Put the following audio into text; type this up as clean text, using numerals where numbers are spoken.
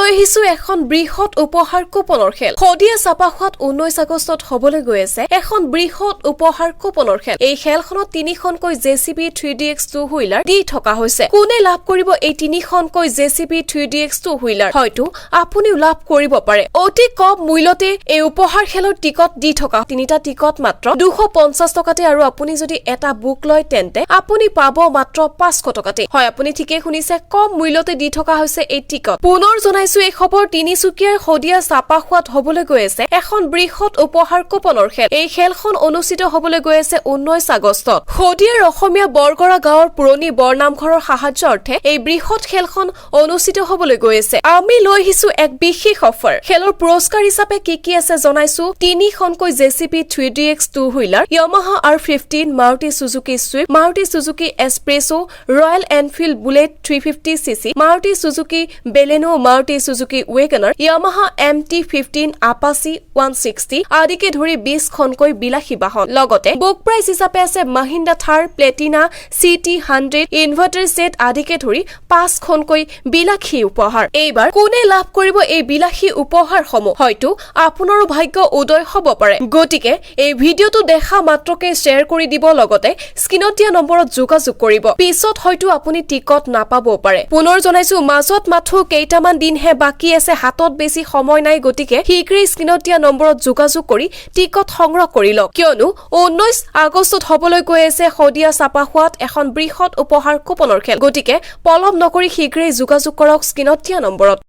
লৈ আহিছো এখন বৃহৎ উপহাৰ কুপনৰ খেল। শদিয়া চাপাখোৱাত 19 আগষ্টত হবলৈ গৈ আছে এখন বৃহৎ উপহাৰ কুপনৰ খেল। এই খেলখনত 3খনকৈ জেচিবি 3DX 2 হুইলাৰ দি থকা হৈছে। কোনে লাভ কৰিব এই 3খনকৈ জেচিবি 3DX 2 হুইলাৰ? হয়তো আপুনিও লাভ কৰিব পাৰে। অতি কম মূল্যতে এই উপহাৰ খেলৰ টিকট দি থকা 3টা টিকট মাত্ৰ 250 টকাতে আৰু আপুনি যদি এটা বুক লয় তেন্তে আপুনি পাব মাত্ৰ 500 টকাতে। হয়, আপুনি ঠিকে শুনিছে, কম মূল্যতে দি থকা হৈছে এই টিকট। পুনৰ জনাইছো এই খবৰ তিনিচুকীয়াৰ শদিয়া চাপাখোৱাত হবলৈ গৈ আছে এখন বৃহৎ উপহাৰ কুপনৰ খেল। এই খেলখন অনুষ্ঠিত হবলৈ গৈ আছে 19 আগষ্টত। শদিয়াৰ অসমীয়া বৰগড়া গাঁৱৰ পুৰণি বৰনামঘৰৰ সাহায্যাৰ্থে এই বৃহৎ খেলখন অনুষ্ঠিত হবলৈ গৈ আছে। আমি লৈ আহিছো এক বিশেষ অফাৰ। খেলৰ পুৰস্কাৰ হিচাপে কি আছে জনাইছো। 3খনকৈ JCB 3DX 2 wheeler, Yamaha R15, Maruti Suzuki Swift, Maruti Suzuki Espresso, Royal Enfield Bullet 350cc, Maruti Suzuki Baleno, Maruti Suzuki Wagoner, Yamaha MT-15, Apache 160 আদিকে ধৰি 20খনকৈ বিলাসী বাহন। লগতে বুক প্ৰাইজ হিচাপে আছে Mahindra Thar, Platina, CT100, inverter set আদিকে ধৰি 5খনকৈ বিলাসী উপহাৰ। এইবাৰ কোনে লাভ কৰিব এই বিলাসী উপহাৰসমূহ? হয়তো আপোনাৰো ভাগ্য উদয় হ'ব পাৰে। গতিকে এই ভিডিঅ'টো দেখা মাত্ৰকে শ্বেয়াৰ কৰি দিব, লগতে স্ক্ৰীনত দিয়া নম্বৰত যোগাযোগ কৰিব। পিছত হয়তো আপুনি টিকট নাপাবও পাৰে। পুনৰ জনাইছো, মাজত মাথো কেইটামান দিনহে বাকী আছে, হাতত বেছি সময় নাই। গতিকে শীঘ্ৰেই স্ক্ৰীনত দিয়া নম্বৰত যোগাযোগ কৰি টিকট সংগ্ৰহ কৰি লওক, কিয়নো 19 আগষ্টত হবলৈ গৈ আছে শদিয়া চাপাখোৱাত এখন বৃহৎ উপহাৰ কুপনৰ খেল। গতিকে পলম নকৰি শীঘ্ৰেই যোগাযোগ কৰক স্ক্ৰীনত দিয়া নম্বৰত।